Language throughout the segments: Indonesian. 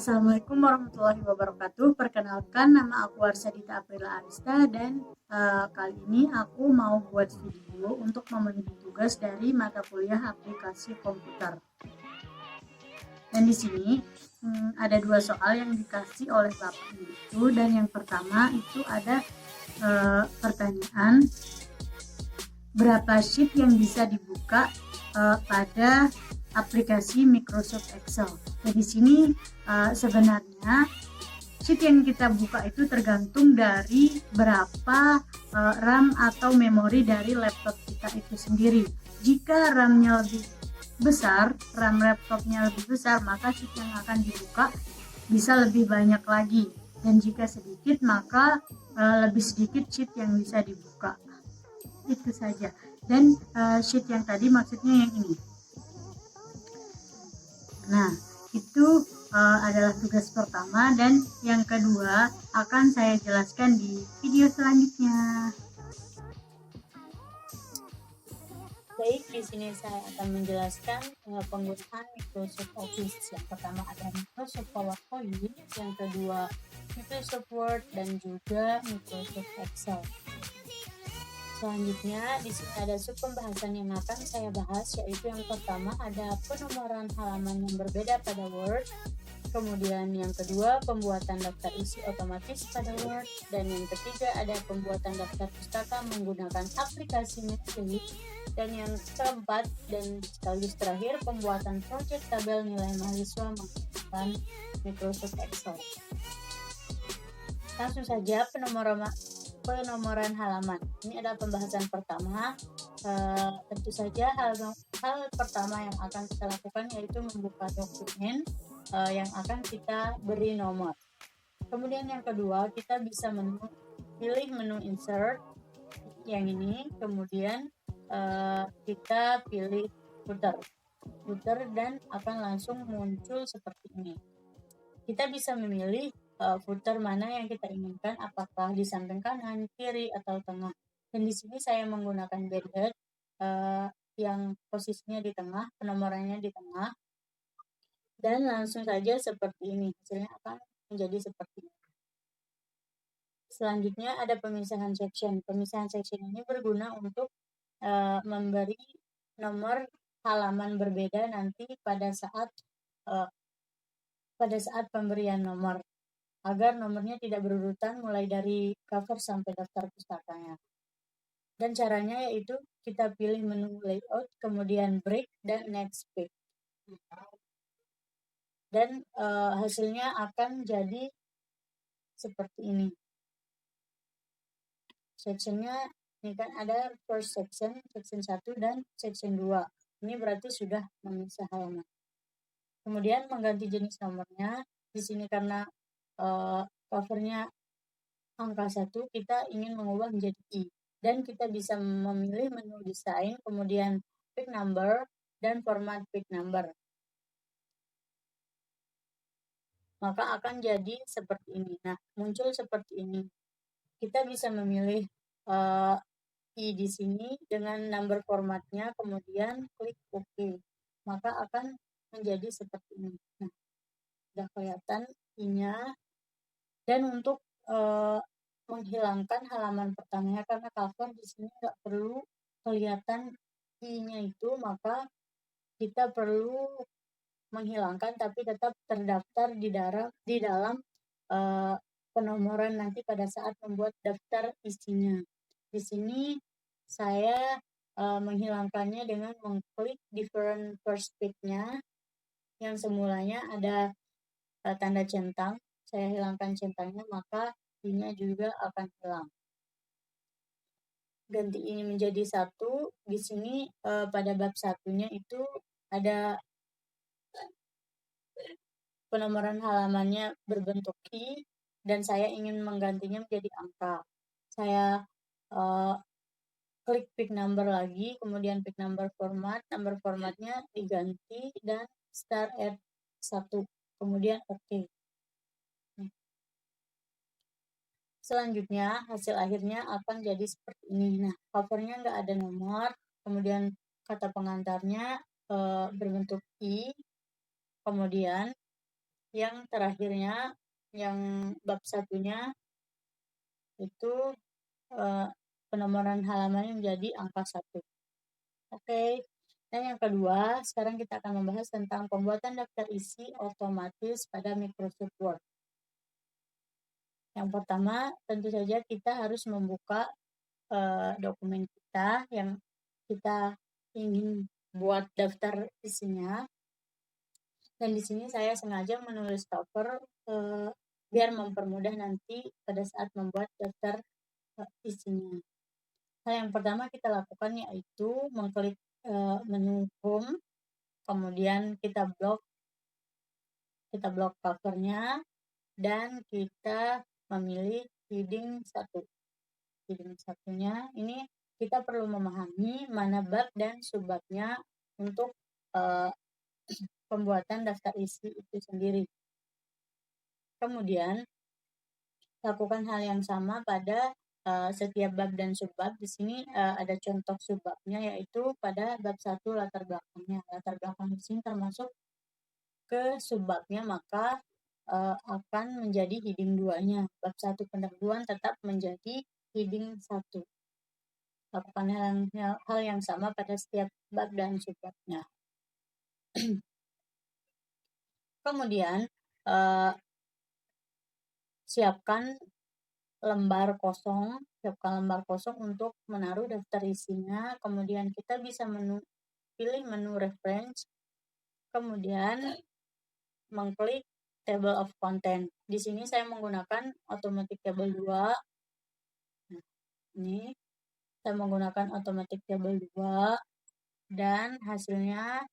Assalamualaikum warahmatullahi wabarakatuh. Perkenalkan, nama aku Arsadita Aprila Arista dan kali ini aku mau buat video untuk memenuhi tugas dari mata kuliah aplikasi komputer. Dan di sini ada dua soal yang dikasih oleh Bapak itu, dan yang pertama itu ada pertanyaan berapa sheet yang bisa dibuka pada aplikasi Microsoft Excel. Nah, di sini sebenarnya sheet yang kita buka itu tergantung dari berapa RAM atau memori dari laptop kita itu sendiri. Jika RAM-nya lebih besar, RAM laptopnya lebih besar, maka sheet yang akan dibuka bisa lebih banyak lagi. Dan jika sedikit, maka lebih sedikit sheet yang bisa dibuka. Itu saja. Dan sheet yang tadi maksudnya yang ini. Nah, itu adalah tugas pertama, dan yang kedua akan saya jelaskan di video selanjutnya. Baik, di sini saya akan menjelaskan penggunaan Microsoft Office. Yang pertama ada Microsoft PowerPoint, yang kedua Microsoft Word, dan juga Microsoft Excel. Selanjutnya, di sini ada sub pembahasan yang akan saya bahas, yaitu yang pertama ada penomoran halaman yang berbeda pada Word, kemudian yang kedua pembuatan daftar isi otomatis pada Word, dan yang ketiga ada pembuatan daftar pustaka menggunakan aplikasi Netsuite, dan yang keempat dan sekaligus terakhir pembuatan proyek tabel nilai mahasiswa menggunakan Microsoft Excel. Langsung saja penomoran halaman. Ini adalah pembahasan pertama. Tentu saja hal pertama yang akan kita lakukan yaitu membuka dokumen yang akan kita beri nomor. Kemudian yang kedua, kita bisa pilih menu insert yang ini, kemudian kita pilih footer dan akan langsung muncul seperti ini. Kita bisa memilih footer mana yang kita inginkan, apakah di samping kanan, kiri, atau tengah. Dan di sini saya menggunakan bedhead yang posisinya di tengah, penomorannya di tengah, dan langsung saja seperti ini. Hasilnya akan menjadi seperti ini. Selanjutnya ada pemisahan section. Pemisahan section ini berguna untuk memberi nomor halaman berbeda nanti pada saat pemberian nomor, agar nomornya tidak berurutan mulai dari cover sampai daftar pustakanya. Dan caranya yaitu kita pilih menu layout, kemudian break, dan next page. Dan hasilnya akan jadi seperti ini. Sectionnya ini kan ada first section 1 dan section 2. Ini berarti sudah memisah halaman. Kemudian mengganti jenis nomornya. Di sini karena covernya angka 1, kita ingin mengubah menjadi I. Dan kita bisa memilih menu desain, kemudian pick number, dan format pick number. Maka akan jadi seperti ini. Nah, muncul seperti ini. Kita bisa memilih I di sini dengan number formatnya, kemudian klik OK. Maka akan menjadi seperti ini. Nah, sudah kelihatan I-nya. Dan untuk menghilangkan halaman pertamanya, karena cover di sini nggak perlu kelihatan I-nya itu, maka kita perlu menghilangkan tapi tetap terdaftar di dalam penomoran nanti pada saat membuat daftar isinya. Di sini saya menghilangkannya dengan mengklik different first page-nya yang semulanya ada tanda centang. Saya hilangkan centangnya, maka I-nya juga akan hilang. Ganti ini menjadi 1. Di sini pada bab 1-nya itu ada penomoran halamannya berbentuk I, dan saya ingin menggantinya menjadi angka. Saya klik pick number lagi, kemudian pick number formatnya diganti, dan start at 1, kemudian OK. Selanjutnya hasil akhirnya akan jadi seperti ini. Nah, covernya nggak ada nomor, kemudian kata pengantarnya berbentuk I, kemudian yang terakhirnya, yang bab satunya itu penomoran halamannya menjadi angka 1. Oke. Dan yang kedua, sekarang kita akan membahas tentang pembuatan daftar isi otomatis pada Microsoft Word. Yang pertama, tentu saja kita harus membuka dokumen kita yang kita ingin buat daftar isinya. Dan di sini saya sengaja menulis cover biar mempermudah nanti pada saat membuat daftar isinya. Hal yang pertama kita lakukan yaitu mengklik menu Home, kemudian kita blok covernya, dan kita memilih heading 1. Heading 1-nya ini kita perlu memahami mana bab dan subbabnya untuk pembuatan daftar isi itu sendiri. Kemudian lakukan hal yang sama pada setiap bab dan subbab. Di sini ada contoh subbabnya, yaitu pada bab 1 latar belakangnya. Latar belakang di sini termasuk ke subbabnya, maka akan menjadi heading 2-nya. Bab 1 pendahuluan tetap menjadi heading 1. Lakukan hal yang sama pada setiap bab dan subbabnya. Kemudian siapkan lembar kosong untuk menaruh daftar isinya. Kemudian kita bisa pilih menu reference, kemudian mengklik table of content. Di sini saya menggunakan automatic table 2. Nah, ini saya menggunakan automatic table 2 dan hasilnya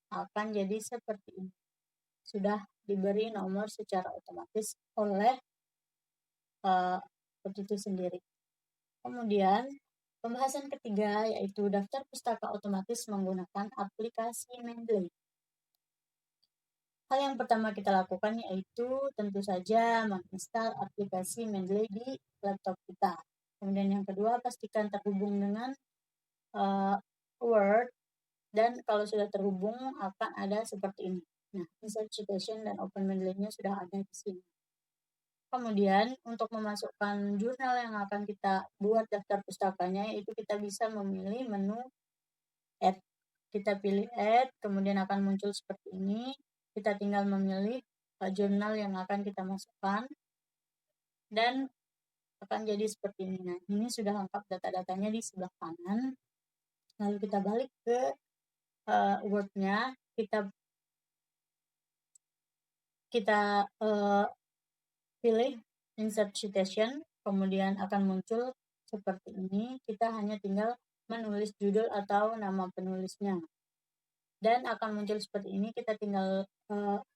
akan jadi seperti ini. Sudah diberi nomor secara otomatis oleh itu sendiri. Kemudian pembahasan ketiga yaitu daftar pustaka otomatis menggunakan aplikasi Mendeley. Hal yang pertama kita lakukan yaitu tentu saja menginstal aplikasi Mendeley di laptop kita. Kemudian yang kedua, pastikan terhubung dengan Word, dan kalau sudah terhubung akan ada seperti ini. Nah, insert citation dan open Mendeley-nya sudah ada di sini. Kemudian untuk memasukkan jurnal yang akan kita buat daftar pustakanya, yaitu kita bisa memilih menu add. Kita pilih add, kemudian akan muncul seperti ini. Kita tinggal memilih jurnal yang akan kita masukkan dan akan jadi seperti ini. Nah, ini sudah lengkap data-datanya di sebelah kanan. Lalu kita balik ke Word-nya, kita pilih insert citation, kemudian akan muncul seperti ini. Kita hanya tinggal menulis judul atau nama penulisnya. Dan akan muncul seperti ini, kita tinggal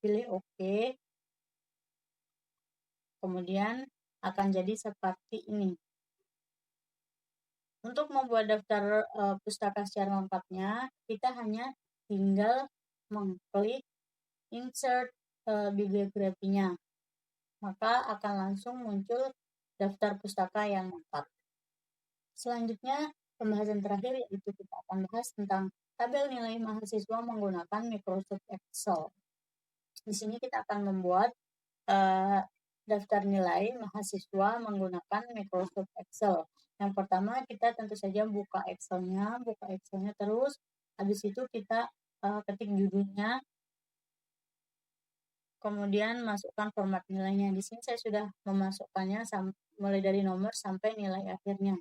pilih OK. Kemudian akan jadi seperti ini. Untuk membuat daftar pustaka secara lengkapnya, kita hanya tinggal mengklik insert bibliografinya. Maka akan langsung muncul daftar pustaka yang lengkap. Selanjutnya, pembahasan terakhir yaitu kita akan bahas tentang tabel nilai mahasiswa menggunakan Microsoft Excel. Di sini kita akan membuat daftar nilai mahasiswa menggunakan Microsoft Excel. Yang pertama, kita tentu saja buka Excel-nya terus. Habis itu kita ketik judulnya, kemudian masukkan format nilainya. Di sini saya sudah memasukkannya mulai dari nomor sampai nilai akhirnya.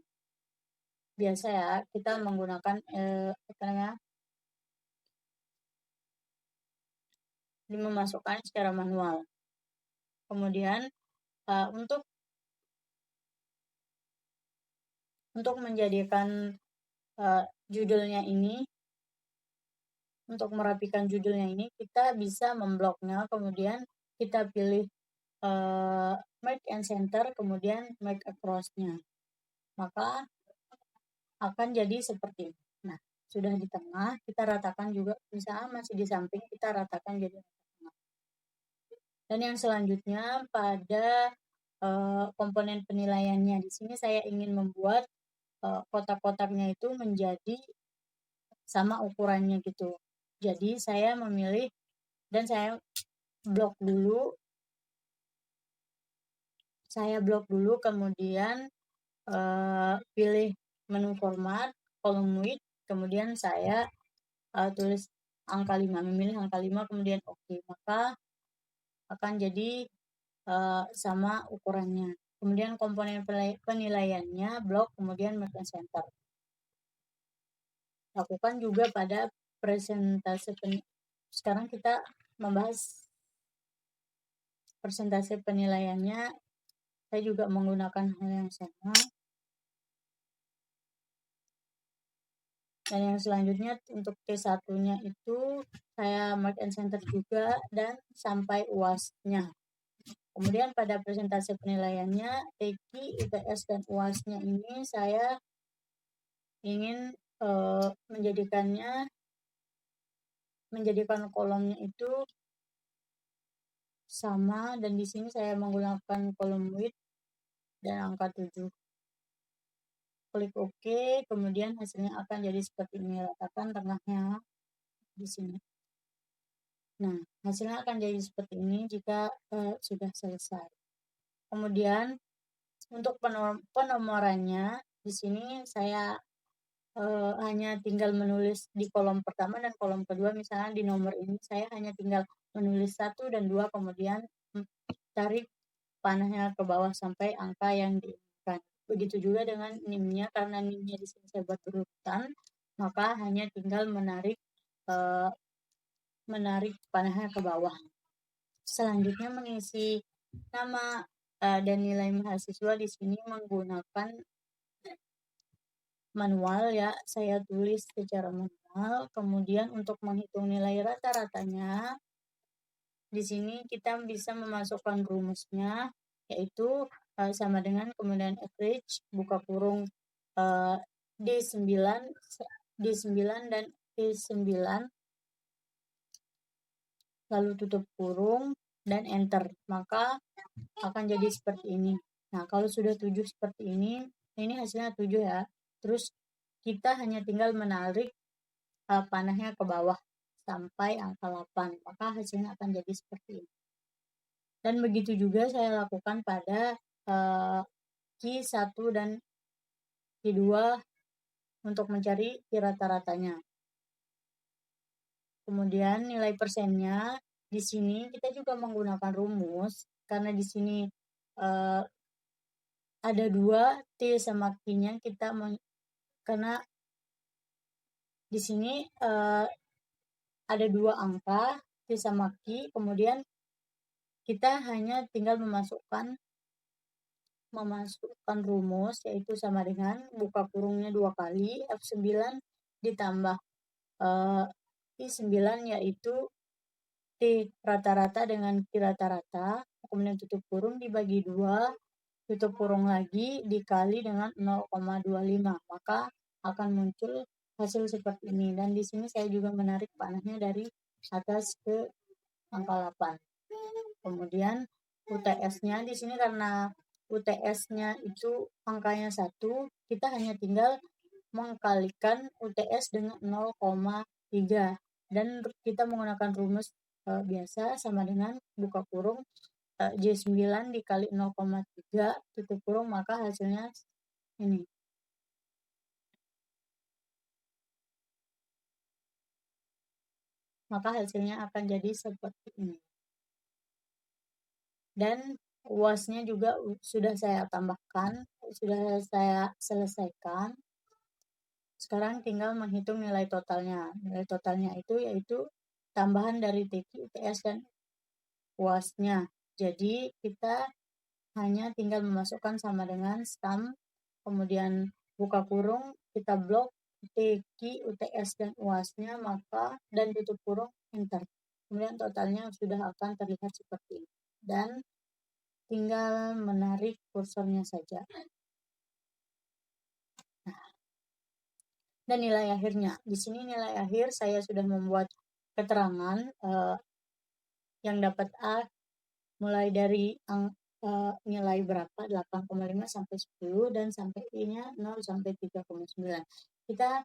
Biasa ya, kita menggunakan memasukkan secara manual. Kemudian untuk menjadikan judulnya ini, untuk merapikan judulnya ini, kita bisa membloknya, kemudian kita pilih Merge and Center, kemudian Merge Across-nya. Maka akan jadi seperti ini. Nah, sudah di tengah, kita ratakan juga, misalnya masih di samping, kita ratakan jadi tengah. Dan yang selanjutnya pada komponen penilaiannya, di sini saya ingin membuat kotak-kotaknya itu menjadi sama ukurannya gitu. Jadi saya memilih dan saya blok dulu. Saya blok dulu, kemudian pilih menu format, column width, kemudian saya tulis angka 5, memilih angka 5, kemudian oke, maka akan jadi sama ukurannya. Kemudian komponen penilaiannya blok, kemudian mark and center. Lakukan juga pada presentase sekarang kita membahas persentase penilaiannya. Saya juga menggunakan hal yang sama. Dan yang selanjutnya untuk T1-nya itu saya mark and center juga dan sampai UAS-nya. Kemudian pada presentase penilaiannya, TQ, UTS, dan UAS-nya ini saya ingin menjadikan kolomnya itu sama, dan di sini saya menggunakan kolom width dan angka 7. Klik OK, kemudian hasilnya akan jadi seperti ini. Ratakan tengahnya di sini. Nah, hasilnya akan jadi seperti ini jika sudah selesai. Kemudian untuk penomorannya, di sini saya hanya tinggal menulis di kolom pertama dan kolom kedua. Misalnya di nomor ini saya hanya tinggal menulis 1 dan 2, kemudian tarik panahnya ke bawah sampai angka yang diinginkan. Begitu juga dengan NIM-nya, karena NIM-nya di sini saya buat berurutan, maka hanya tinggal menarik panahnya ke bawah. Selanjutnya mengisi nama dan nilai mahasiswa di sini menggunakan manual ya, saya tulis secara manual. Kemudian untuk menghitung nilai rata-ratanya, di sini kita bisa memasukkan rumusnya, yaitu sama dengan kemudian average buka kurung D9 dan E9, lalu tutup kurung dan enter, maka akan jadi seperti ini. Nah, kalau sudah 7 seperti ini hasilnya 7 ya. Terus kita hanya tinggal menarik panahnya ke bawah sampai angka 8, maka hasilnya akan jadi seperti ini. Dan begitu juga saya lakukan pada Q1 dan Q2 untuk mencari rata-ratanya. Kemudian nilai persennya di sini kita juga menggunakan rumus, karena di sini ada 2 T sama Q-nya, karena di sini ada 2 angka T sama Q, kemudian kita hanya tinggal memasukkan rumus, yaitu sama dengan buka kurungnya 2 kali F9 ditambah Q9, yaitu T rata-rata dengan Q rata-rata, kemudian tutup kurung dibagi 2, tutup kurung lagi dikali dengan 0,25, maka akan muncul hasil seperti ini. Dan di sini saya juga menarik panahnya dari atas ke angka 8. Kemudian UTS-nya di sini, karena UTS-nya itu angkanya 1, kita hanya tinggal mengkalikan UTS dengan 0,3, dan kita menggunakan rumus biasa sama dengan buka kurung J9 dikali 0,3 tutup kurung, maka hasilnya ini. Maka hasilnya akan jadi seperti ini. Dan UAS-nya juga sudah saya tambahkan, sudah saya selesaikan. Sekarang tinggal menghitung nilai totalnya. Nilai totalnya itu yaitu tambahan dari TQ, UTS, dan UAS-nya. Jadi kita hanya tinggal memasukkan sama dengan sum, kemudian buka kurung, kita blok TQ, UTS, dan UAS-nya, maka dan tutup kurung, enter. Kemudian totalnya sudah akan terlihat seperti ini. Dan tinggal menarik kursornya saja. Nah, dan nilai akhirnya. Di sini nilai akhir saya sudah membuat keterangan yang dapat A mulai dari nilai berapa, 8,5 sampai 10, dan sampai I-nya 0 sampai 3,9. Kita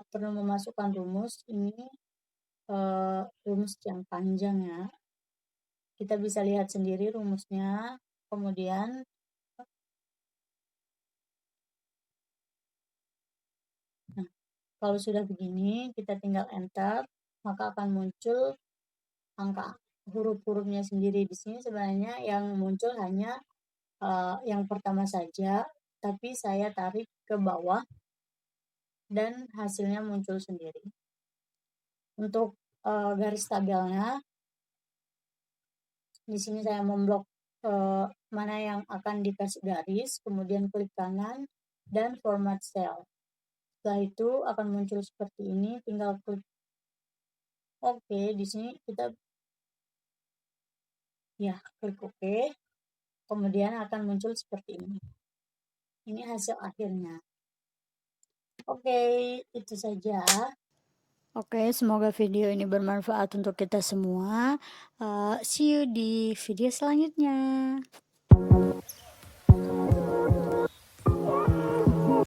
perlu memasukkan rumus ini, rumus yang panjang ya. kita bisa lihat sendiri rumusnya. Kemudian nah, kalau sudah begini kita tinggal enter, maka akan muncul angka huruf-hurufnya sendiri. Di sini sebenarnya yang muncul hanya yang pertama saja, tapi saya tarik ke bawah dan hasilnya muncul sendiri. Untuk garis tabelnya, di sini saya memblok mana yang akan dikasih garis, kemudian klik kanan dan format cell. Setelah itu akan muncul seperti ini, tinggal klik OK. Di sini kita klik OK, kemudian akan muncul seperti ini. Ini hasil akhirnya. Oke, itu saja. Oke, semoga video ini bermanfaat untuk kita semua. See you di video selanjutnya.